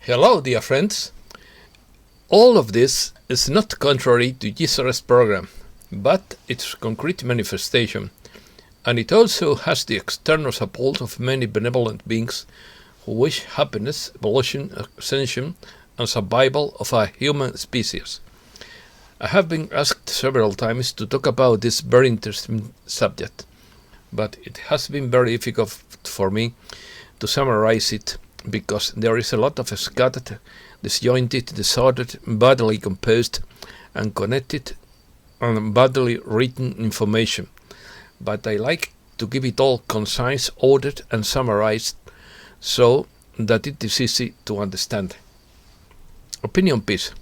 Hello, dear friends. All of this is not contrary to Jesus' program, but its concrete manifestation, and it also has the external support of many benevolent beings who wish happiness, evolution, ascension, and survival of our human species. I have been asked several times to talk about this very interesting subject, but it has been very difficult for me to summarize it because there is a lot of scattered, disjointed, disordered, badly composed, and connected and badly written information. But I like to give it all concise, ordered, and summarized so that it is easy to understand. Opinion piece.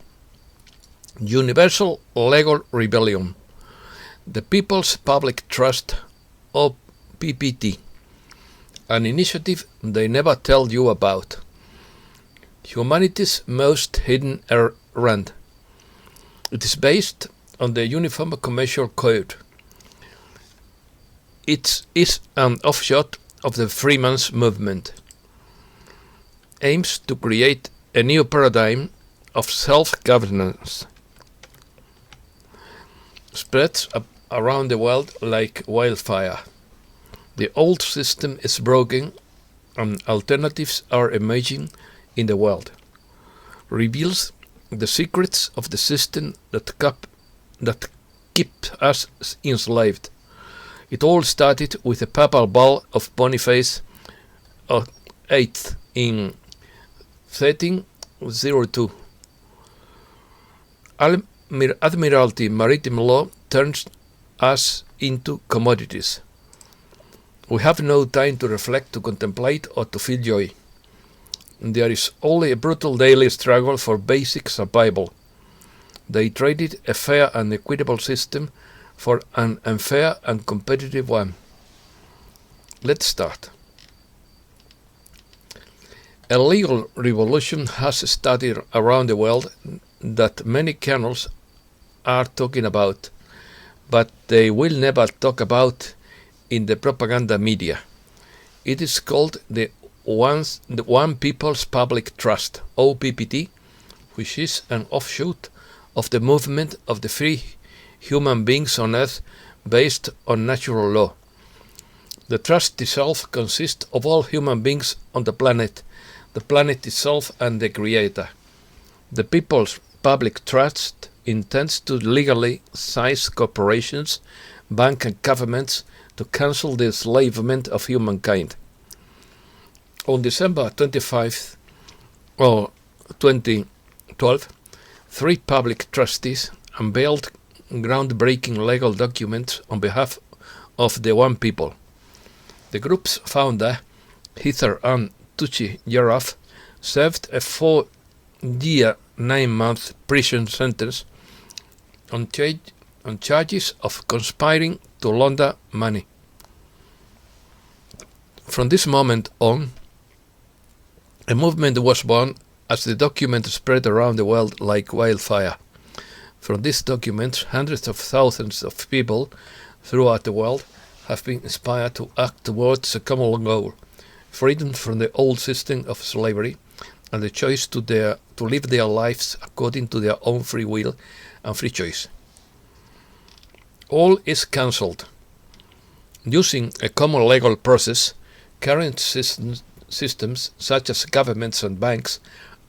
Universal Legal Rebellion. The People's Public Trust, OPPT. An initiative they never tell you about. Humanity's most hidden errand. It is based on the Uniform Commercial Code. It is an offshoot of the freeman's movement. Aims to create a new paradigm of self-governance. Spreads around the world like wildfire. The old system is broken and alternatives are emerging in the world. Reveals the secrets of the system that keep us enslaved. It all started with the Papal Bull of Boniface VIII in 1302. Admiralty Maritime Law turns us into commodities. We have no time to reflect, to contemplate, or to feel joy. There is only a brutal daily struggle for basic survival. They traded a fair and equitable system for an unfair and competitive one. Let's start. A legal revolution has started around the world that many channels are talking about, but they will never talk about in the propaganda media. It is called the One People's Public Trust, OPPT, which is an offshoot of the movement of the free human beings on Earth based on natural law. The trust itself consists of all human beings on the planet itself and the Creator. The People's Public Trust intends to legally seize corporations, banks and governments to cancel the enslavement of humankind. On December 25, 2012, three public trustees unveiled groundbreaking legal documents on behalf of the One People. The group's founder, Heather Ann Tucci Yaraf, served a 4-year, 9-month prison sentence on charges of conspiring to launder money. From this moment on, a movement was born as the document spread around the world like wildfire. From these documents, hundreds of thousands of people throughout the world have been inspired to act towards a common goal: freedom from the old system of slavery and the choice to live their lives according to their own free will and free choice. All is cancelled. Using a common legal process, current systems such as governments and banks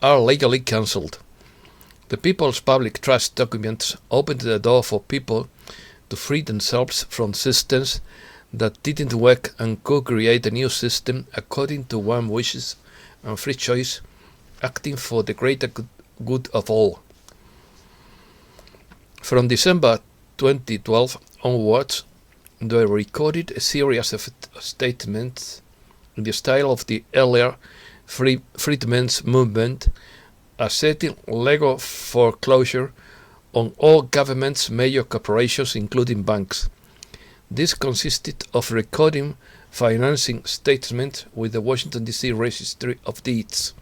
are legally cancelled. The People's Public Trust documents opened the door for people to free themselves from systems that didn't work and co-create a new system according to one's wishes and free choice, acting for the greater good of all. From December 2012 onwards, they recorded a series of statements in the style of the earlier freedmen's movement, asserting legal foreclosure on all governments, major corporations, including banks. This consisted of recording financing statements with the Washington, D.C. Registry of Deeds.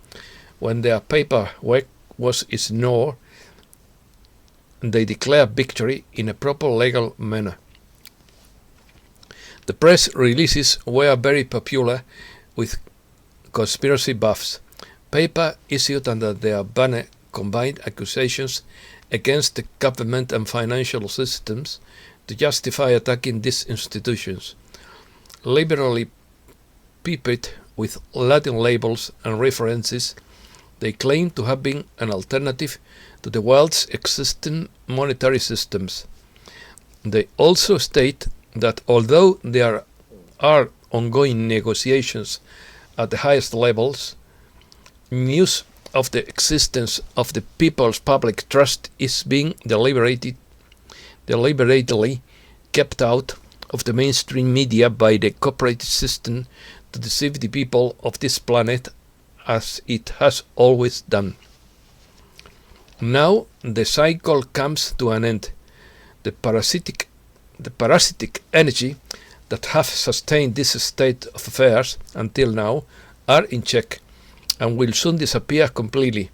When their paperwork was ignored, they declared victory in a proper legal manner. The press releases were very popular with conspiracy buffs. Papal issued under their banner combined accusations against the government and financial systems to justify attacking these institutions. Liberally piped with Latin labels and references, they claim to have been an alternative to the world's existing monetary systems. They also state that although there are ongoing negotiations at the highest levels, news of the existence of the People's Public Trust is being deliberately kept out of the mainstream media by the corporate system to deceive the people of this planet, as it has always done. Now the cycle comes to an end. The parasitic energy that have sustained this state of affairs until now are in check and will soon disappear completely.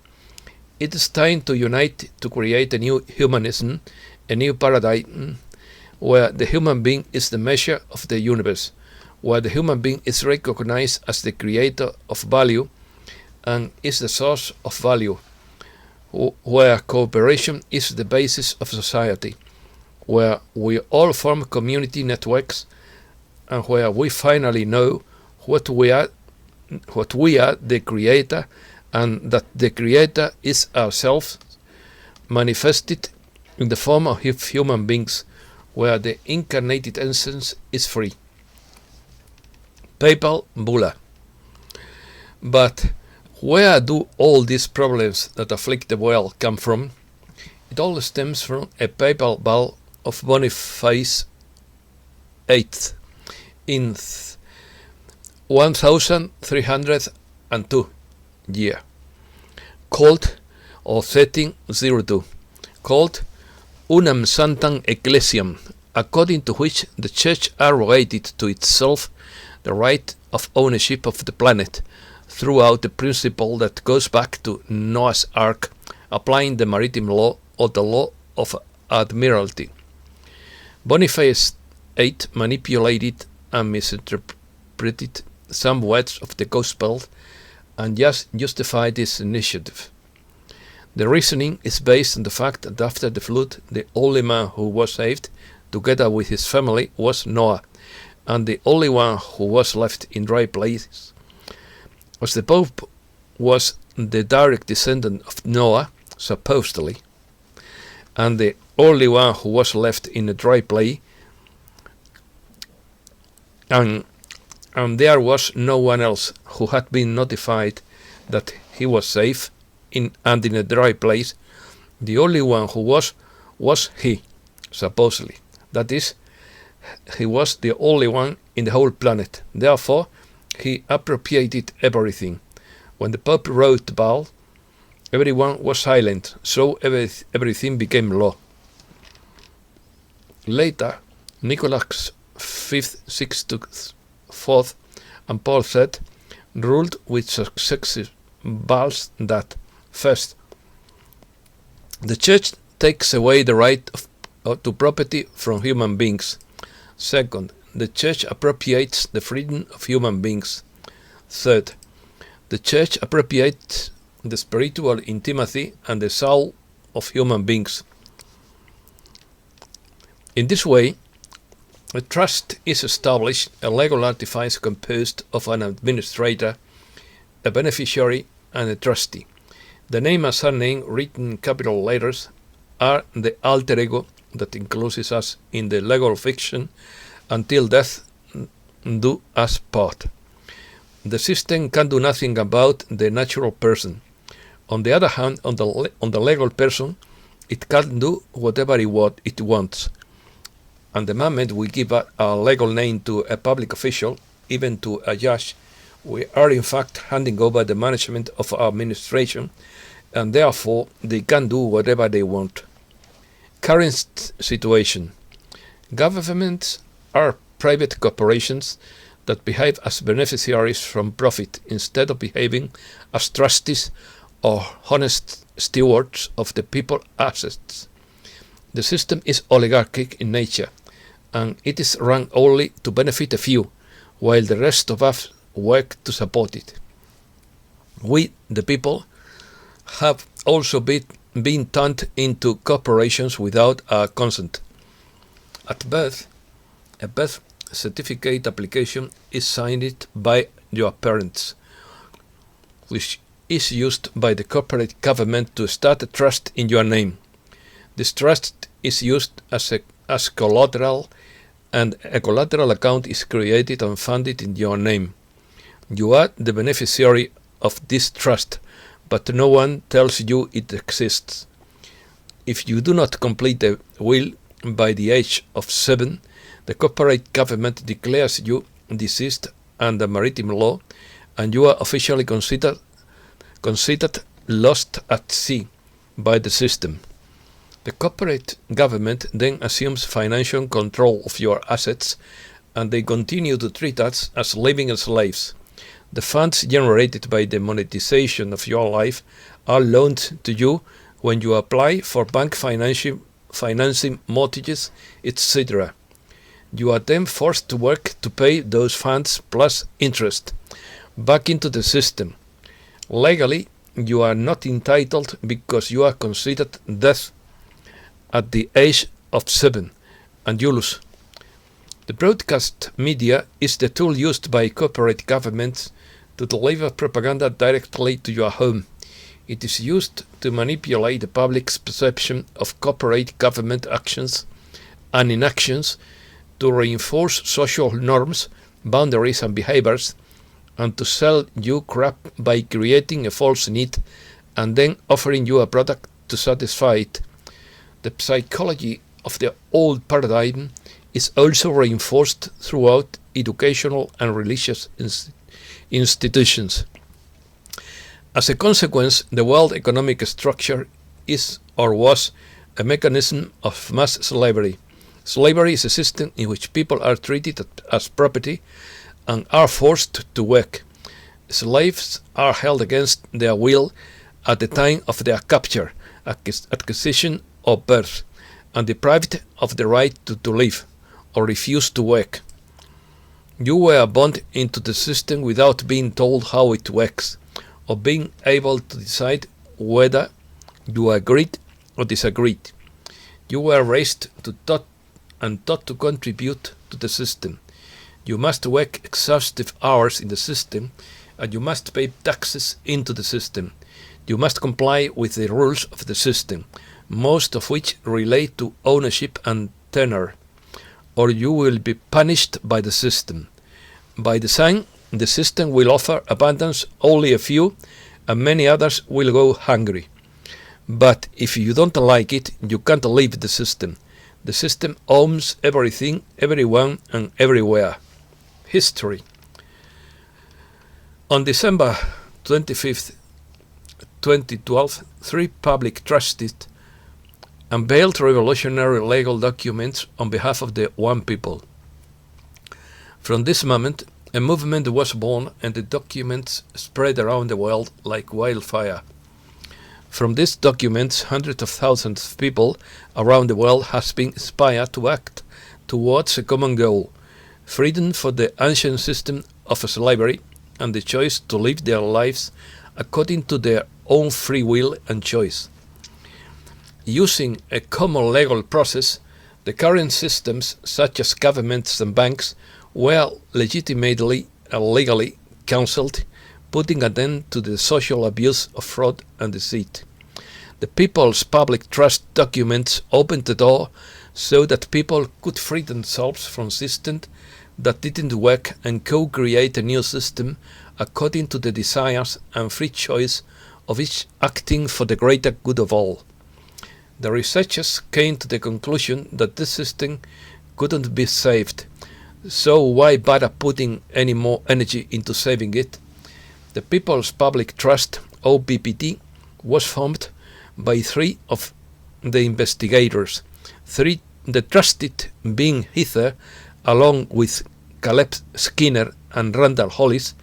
It is time to unite to create a new humanism, a new paradigm, where the human being is the measure of the universe, where the human being is recognized as the creator of value and is the source of value, where cooperation is the basis of society, where we all form community networks, and where we finally know what we are the creator, and that the creator is ourselves manifested in the form of human beings, where the incarnated essence is free. Papal Bulla. But where do all these problems that afflict the world come from? It all stems from a papal bull of Boniface VIII in 1302 year, called, or 1302, called Unam Sanctam Ecclesiam, according to which the Church arrogated to itself the right of ownership of the planet throughout the principle that goes back to Noah's Ark, applying the maritime law or the law of Admiralty. Boniface VIII manipulated and misinterpreted some words of the Gospel and just justified this initiative. The reasoning is based on the fact that after the flood, the only man who was saved, together with his family, was Noah, and the only one who was left in dry places. As the Pope was the direct descendant of Noah, supposedly, and the only one who was left in a dry place, and there was no one else who had been notified that he was safe in a dry place. The only one who was he, supposedly. That is, he was the only one in the whole planet. Therefore, he appropriated everything. When the Pope wrote the Papal, everyone was silent, so everything became law. Later, Nicholas V, 6th to 4th, and Paul said, ruled with successive bulls that, first, the Church takes away the right to property from human beings. Second, the Church appropriates the freedom of human beings. Third, the Church appropriates the spiritual intimacy and the soul of human beings. In this way, a trust is established, a legal artifice composed of an administrator, a beneficiary, and a trustee. The name and surname written in capital letters are the alter ego that encloses us in the legal fiction until death do us part. The system can do nothing about the natural person. On the other hand, on the legal person, it can do whatever it wants. And the moment we give a legal name to a public official, even to a judge, we are in fact handing over the management of our administration, and therefore they can do whatever they want. Current situation. Governments are private corporations that behave as beneficiaries from profit instead of behaving as trustees or honest stewards of the people's assets. The system is oligarchic in nature, and it is run only to benefit a few, while the rest of us work to support it. We, the people, have also been turned into corporations without our consent. At birth, a birth certificate application is signed by your parents, which is used by the corporate government to start a trust in your name. This trust is used as collateral, and a collateral account is created and funded in your name. You are the beneficiary of this trust, but no one tells you it exists. If you do not complete the will by the age of 7, the corporate government declares you deceased under maritime law, and you are officially considered lost at sea by the system. The corporate government then assumes financial control of your assets, and they continue to treat us as living slaves. The funds generated by the monetization of your life are loaned to you when you apply for bank financing, mortgages, etc. You are then forced to work to pay those funds plus interest back into the system. Legally, you are not entitled because you are considered dead at the age of 7, and you lose. The broadcast media is the tool used by corporate governments to deliver propaganda directly to your home. It is used to manipulate the public's perception of corporate government actions and inactions, to reinforce social norms, boundaries, and behaviors, and to sell you crap by creating a false need and then offering you a product to satisfy it. The psychology of the old paradigm is also reinforced throughout educational and religious institutions. As a consequence, the world economic structure is or was a mechanism of mass slavery. Slavery is a system in which people are treated as property and are forced to work. Slaves are held against their will at the time of their capture, acquisition, or birth, and deprived of the right to live, or refuse to work. You were bound into the system without being told how it works, or being able to decide whether you agreed or disagreed. You were raised taught to contribute to the system. You must work exhaustive hours in the system, and you must pay taxes into the system. You must comply with the rules of the system, most of which relate to ownership and tenure, or you will be punished by the system. By design, the system will offer abundance only a few, and many others will go hungry. But if you don't like it, you can't leave the system. The system owns everything, everyone, and everywhere. History. On December 25th, 2012, 3 public trustees unveiled revolutionary legal documents on behalf of the one people. From this moment, a movement was born, and the documents spread around the world like wildfire. From these documents, hundreds of thousands of people around the world have been inspired to act towards a common goal: freedom from the ancient system of slavery and the choice to live their lives according to their own free will and choice. Using a common legal process, the current systems, such as governments and banks, were legitimately and legally counseled, putting an end to the social abuse of fraud and deceit. The People's Public Trust documents opened the door so that people could free themselves from systems that didn't work and co-create a new system according to the desires and free choice of each acting for the greater good of all. The researchers came to the conclusion that this system couldn't be saved, so why bother putting any more energy into saving it? The People's Public Trust, OPPT, was formed by 3 of the investigators, the trusted being Heather, along with Caleb Skinner and Randall Hollis,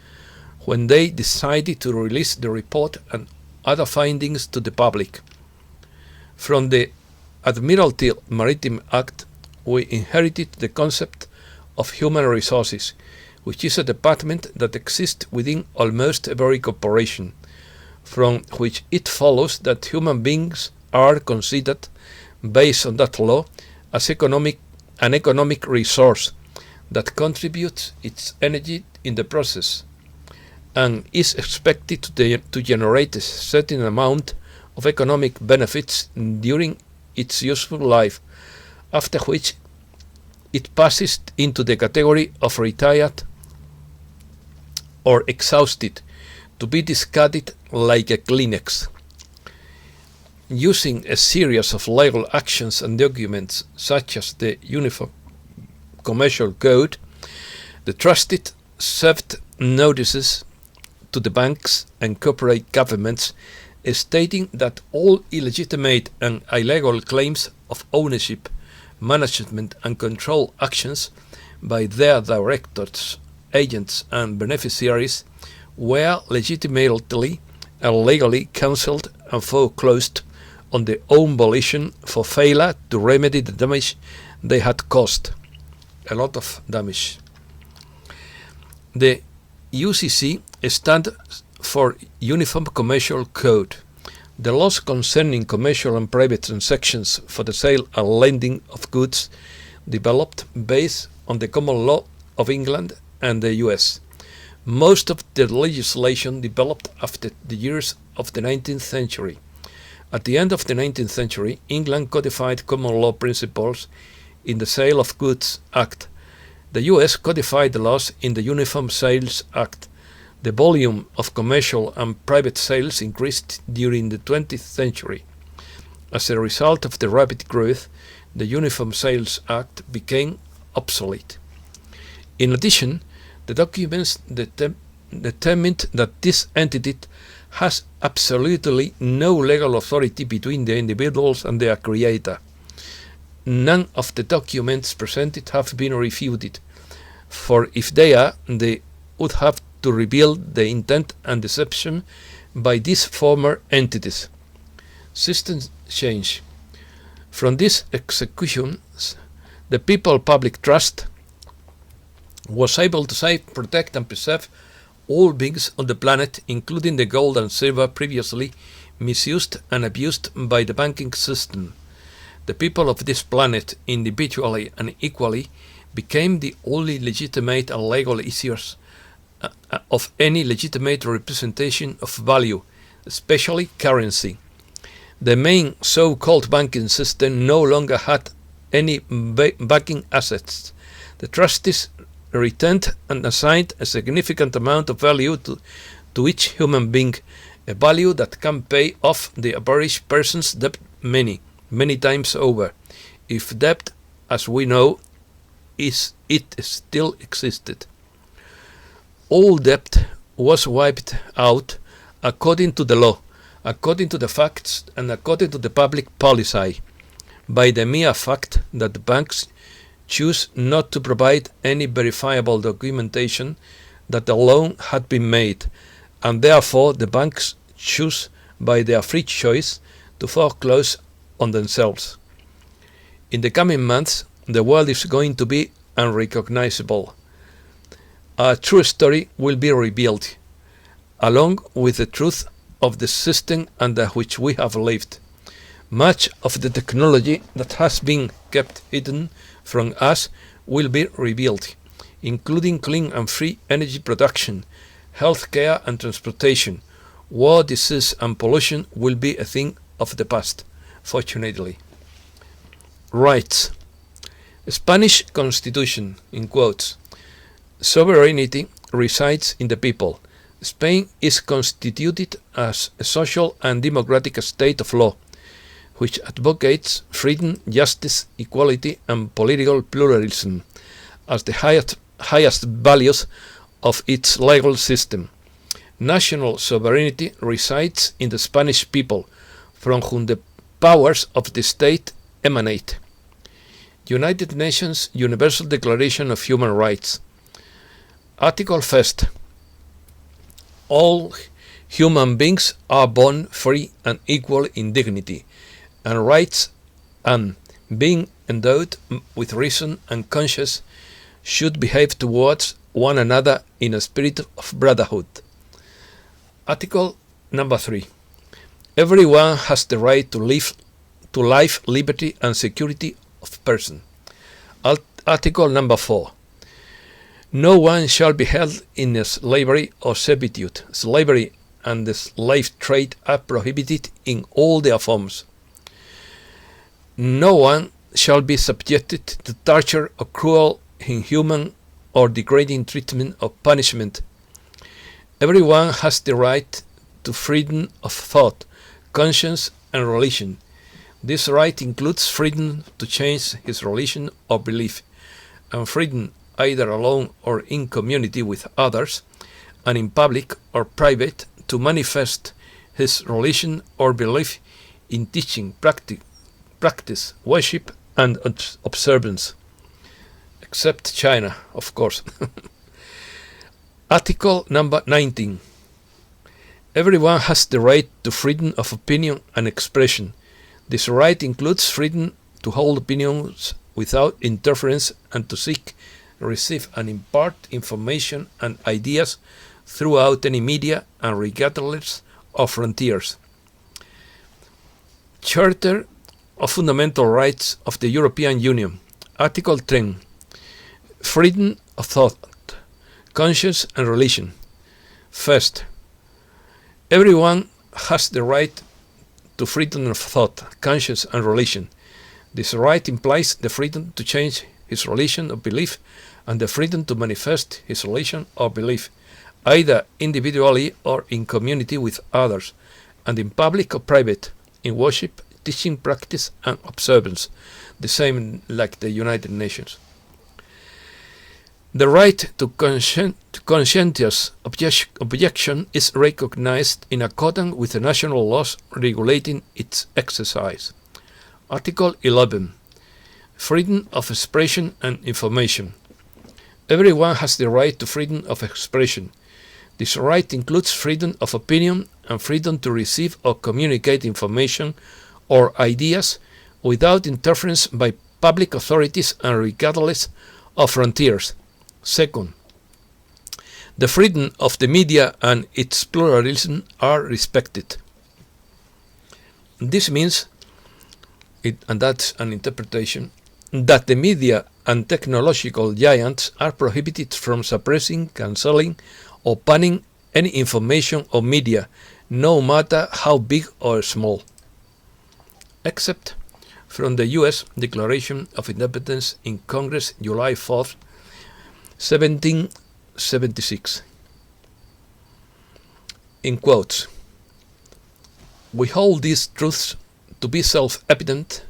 when they decided to release the report and other findings to the public. From the Admiralty Maritime Act, we inherited the concept of human resources, which is a department that exists within almost every corporation. from which it follows that human beings are considered, based on that law, as an economic resource that contributes its energy in the process and is expected to generate a certain amount of economic benefits during its useful life, after which it passes into the category of retired or exhausted, to be discarded like a Kleenex. Using a series of legal actions and documents such as the Uniform Commercial Code, the trusted served notices to the banks and corporate governments stating that all illegitimate and illegal claims of ownership, management and control actions by their directors, agents and beneficiaries were legitimately and legally cancelled and foreclosed on their own volition for failure to remedy the damage they had caused. A lot of damage. The UCC stands for Uniform Commercial Code. The laws concerning commercial and private transactions for the sale and lending of goods developed based on the common law of England and the US. Most of the legislation developed after the years of the 19th century. At the end of the 19th century, England codified common law principles in the Sale of Goods Act. The US codified the laws in the Uniform Sales Act. The volume of commercial and private sales increased during the 20th century. As a result of the rapid growth, the Uniform Sales Act became obsolete. In addition, the documents determined that this entity has absolutely no legal authority between the individuals and their creator. None of the documents presented have been refuted, for if they are, they would have to reveal the intent and deception by these former entities. Systems change. From these executions, the Papal public trust was able to save, protect and preserve all beings on the planet, including the gold and silver previously misused and abused by the banking system. The people of this planet, individually and equally, became the only legitimate and legal issuers of any legitimate representation of value, especially currency. The main so-called banking system no longer had any backing assets. The trustees returned and assigned a significant amount of value to each human being, a value that can pay off the average person's debt many times over, if debt, as we know, it still existed. All debt was wiped out according to the law, according to the facts and according to the public policy, by the mere fact that the banks choose not to provide any verifiable documentation that the loan had been made, and therefore the banks choose by their free choice to foreclose on themselves. In the coming months, the world is going to be unrecognizable. A true story will be revealed, along with the truth of the system under which we have lived. Much of the technology that has been kept hidden from us will be revealed, including clean and free energy production, healthcare and transportation. War, disease and pollution will be a thing of the past, fortunately. Rights. Spanish Constitution, in quotes. Sovereignty resides in the people. Spain is constituted as a social and democratic state of law, which advocates freedom, justice, equality, and political pluralism as the highest values of its legal system. National sovereignty resides in the Spanish people, from whom the powers of the state emanate. United Nations Universal Declaration of Human Rights. Article 1. All human beings are born free and equal in dignity and rights, and, being endowed with reason and conscience, should behave towards one another in a spirit of brotherhood. Article number 3. Everyone has the right to life, liberty, and security of person. Article number 4. No one shall be held in slavery or servitude. Slavery and the slave trade are prohibited in all their forms. No one shall be subjected to torture or cruel, inhuman, or degrading treatment or punishment. Everyone has the right to freedom of thought, conscience, and religion. This right includes freedom to change his religion or belief, and freedom either alone or in community with others, and in public or private, to manifest his religion or belief in teaching, practice, worship, and observance. Except China, of course. Article number 19. Everyone has the right to freedom of opinion and expression. This right includes freedom to hold opinions without interference and to seek, receive, and impart information and ideas throughout any media and regardless of frontiers. Charter of Fundamental Rights of the European Union. Article 10. Freedom of thought, conscience, and religion. First, everyone has the right to freedom of thought, conscience, and religion. This right implies the freedom to change his religion or belief and the freedom to manifest his religion or belief, either individually or in community with others, and in public or private, in worship, teaching, practice, and observance, the same like the United Nations. The right to conscientious objection is recognized in accordance with the national laws regulating its exercise. Article 11. Freedom of expression and information. Everyone has the right to freedom of expression. This right includes freedom of opinion and freedom to receive or communicate information or ideas without interference by public authorities and regardless of frontiers. Second, the freedom of the media and its pluralism are respected. This means, and that's an interpretation, that the media and technological giants are prohibited from suppressing, cancelling, or banning any information or media, no matter how big or small, except from the U.S. Declaration of Independence in Congress, July 4th, 1776. In quotes, we hold these truths to be self-evident,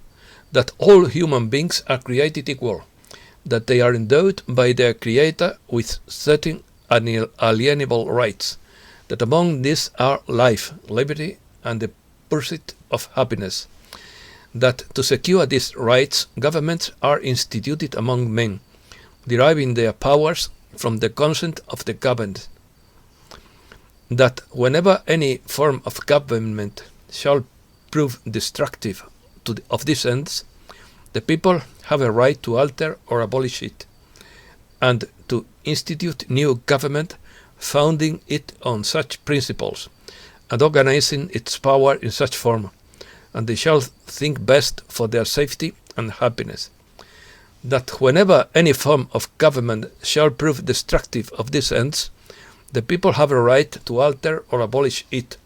that all human beings are created equal, that they are endowed by their Creator with certain unalienable rights, that among these are life, liberty, and the pursuit of happiness, that to secure these rights, governments are instituted among men, deriving their powers from the consent of the governed, that whenever any form of government shall prove destructive of these ends, the people have a right to alter or abolish it, and to institute new government, founding it on such principles, and organizing its power in such form, and they shall think best for their safety and happiness. That whenever any form of government shall prove destructive of these ends, the people have a right to alter or abolish it,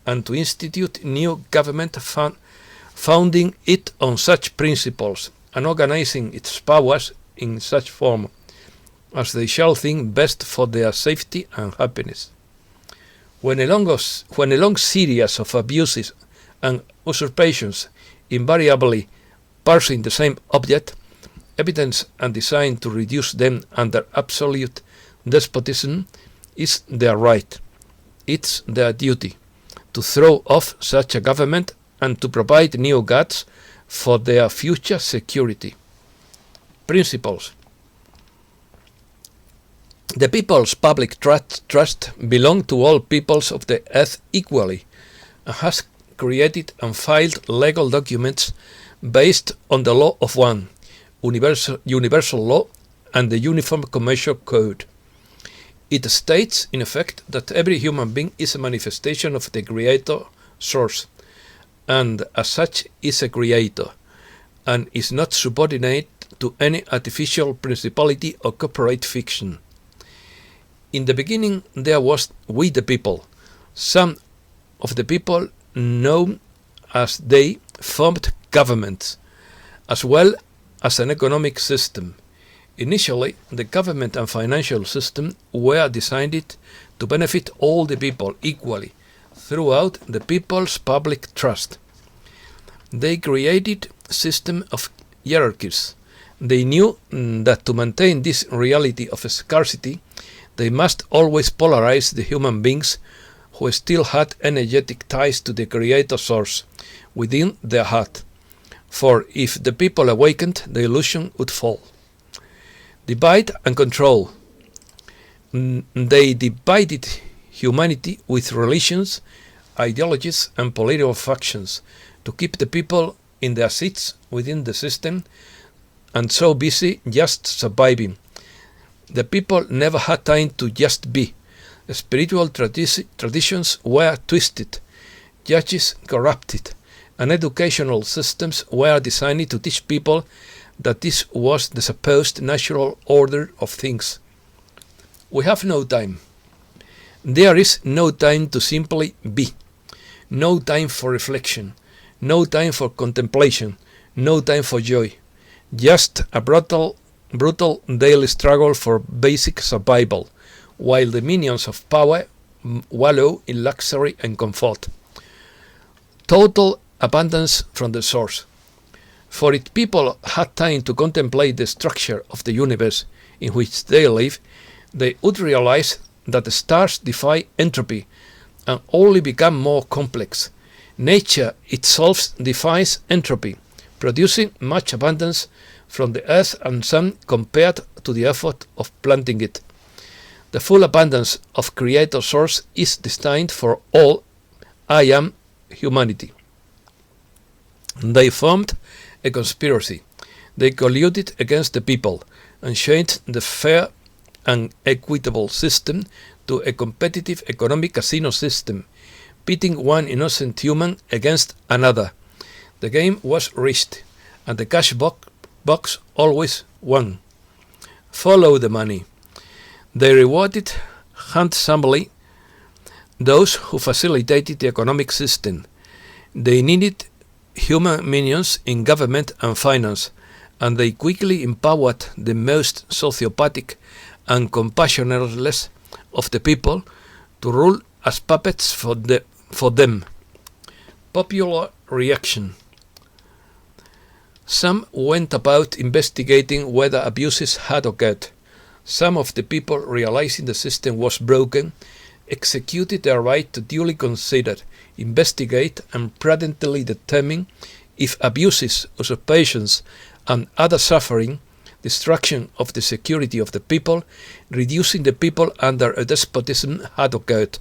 and to institute new government founding it on such principles, and organizing its powers in such form as they shall think best for their safety and happiness. When a long series of abuses and usurpations invariably pursue the same object, evidence and designed to reduce them under absolute despotism, is their right. It's their duty to throw off such a government and to provide new gods for their future security. Principles. The people's public trust belongs to all peoples of the earth equally, and has created and filed legal documents based on the law of one, universal law, and the Uniform Commercial Code. It states, in effect, that every human being is a manifestation of the Creator source, and as such is a creator, and is not subordinate to any artificial principality or corporate fiction. In the beginning there was we the people. Some of the people, known as they, formed governments, as well as an economic system. Initially, the government and financial system were designed to benefit all the people equally throughout the people's public trust. They created a system of hierarchies. They knew that to maintain this reality of scarcity, they must always polarize the human beings who still had energetic ties to the Creator source within their heart. For if the people awakened, the illusion would fall. Divide and control. They divided humanity with religions, ideologies, and political factions to keep the people in their seats within the system and so busy just surviving. The people never had time to just be. Spiritual traditions were twisted, judges corrupted, and educational systems were designed to teach people that this was the supposed natural order of things. We have no time. There is no time to simply be, no time for reflection, no time for contemplation, no time for joy, just a brutal daily struggle for basic survival, while the minions of power wallow in luxury and comfort. Total abundance from the source. For if people had time to contemplate the structure of the universe in which they live, they would realize that the stars defy entropy and only become more complex. Nature itself defies entropy, producing much abundance from the earth and sun compared to the effort of planting it. The full abundance of Creator source is destined for all I am humanity. They formed a conspiracy. They colluded against the people and changed the fair and equitable system to a competitive economic casino system, pitting one innocent human against another. The game was rigged, and the cash box always won. Follow the money. They rewarded handsomely those who facilitated the economic system. They needed human minions in government and finance, and they quickly empowered the most sociopathic and compassionless of the people to rule as puppets for them. Popular reaction. Some went about investigating whether abuses had occurred. Some of the people, realizing the system was broken, executed their right to duly consider, investigate, and prudently determine if abuses, usurpations, and other suffering, destruction of the security of the people, reducing the people under a despotism had occurred.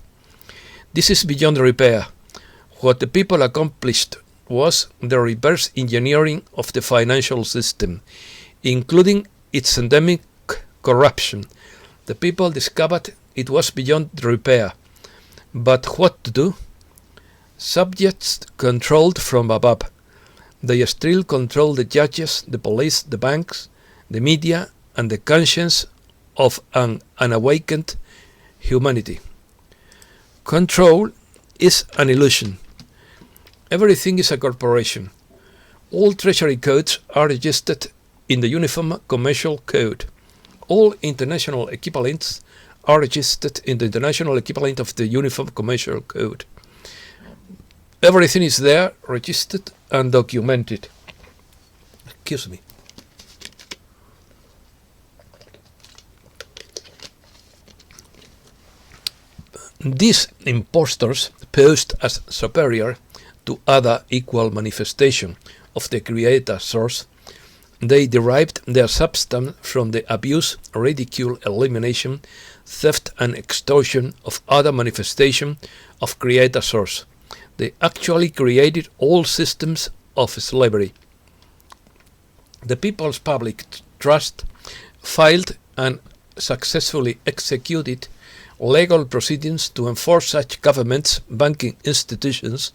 This is beyond repair. What the people accomplished was the reverse engineering of the financial system, including its endemic corruption. The people discovered it was beyond repair. But what to do? Subjects controlled from above. They still control the judges, the police, the banks, the media, and the conscience of an unawakened humanity. Control is an illusion. Everything is a corporation. All treasury codes are registered in the Uniform Commercial Code. All international equivalents are registered in the international equivalent of the Uniform Commercial Code. Everything is there, registered and documented. Excuse me. These impostors posed as superior to other equal manifestations of the Creator source. They derived their substance from the abuse, ridicule, elimination, theft, and extortion of other manifestations of Creator source. They actually created all systems of slavery. The people's public trust filed and successfully executed legal proceedings to enforce such governments, banking institutions,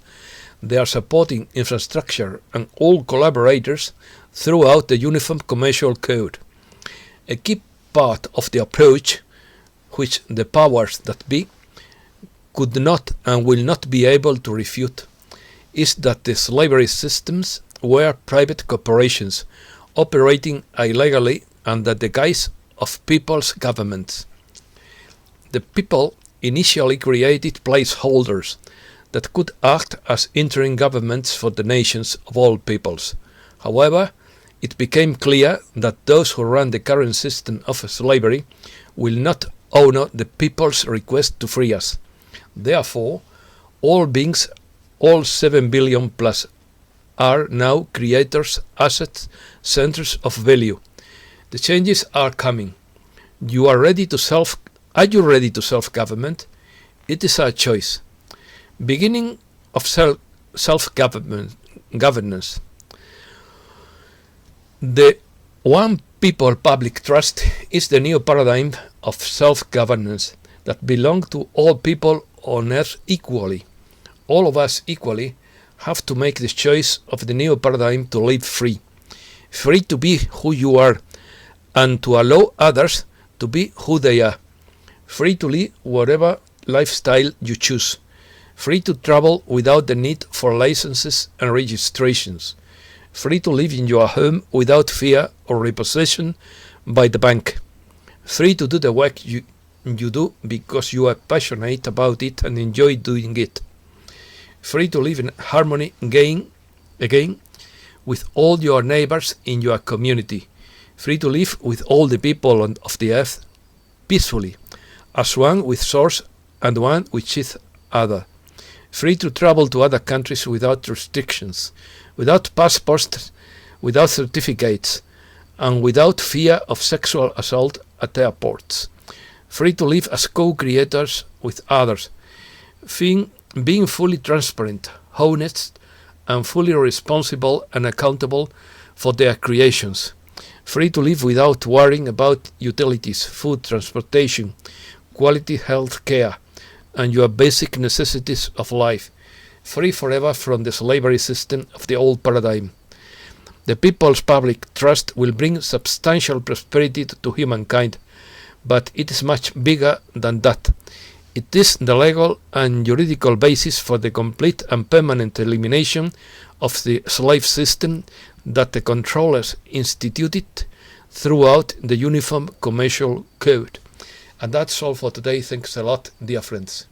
their supporting infrastructure, and all collaborators throughout the Uniform Commercial Code. A key part of the approach, which the powers that be could not and will not be able to refute, is that the slavery systems were private corporations operating illegally under the guise of people's governments. The people initially created placeholders that could act as interim governments for the nations of all peoples. However, it became clear that those who run the current system of slavery will not honor the people's request to free us. Therefore, all beings, all 7 billion plus, are now creators, assets, centers of value. The changes are coming. Are you ready to self-government? It is our choice. Beginning of self-governance. The one people public trust is the new paradigm of self-governance that belongs to all people on earth equally. All of us equally have to make the choice of the new paradigm to live free. Free to be who you are and to allow others to be who they are. Free to live whatever lifestyle you choose. Free to travel without the need for licenses and registrations. Free to live in your home without fear or repossession by the bank. Free to do the work you do because you are passionate about it and enjoy doing it. Free to live in harmony again with all your neighbors in your community. Free to live with all the people of the earth peacefully, as one with source and one with each other. Free to travel to other countries without restrictions, without passports, without certificates, and without fear of sexual assault at airports. Free to live as co-creators with others, being fully transparent, honest, and fully responsible and accountable for their creations. Free to live without worrying about utilities, food, transportation, quality health care, and your basic necessities of life. Free forever from the slavery system of the old paradigm. The people's public trust will bring substantial prosperity to humankind, but it is much bigger than that. It is the legal and juridical basis for the complete and permanent elimination of the slave system that the controllers instituted throughout the Uniform Commercial Code. And that's all for today. Thanks a lot, dear friends.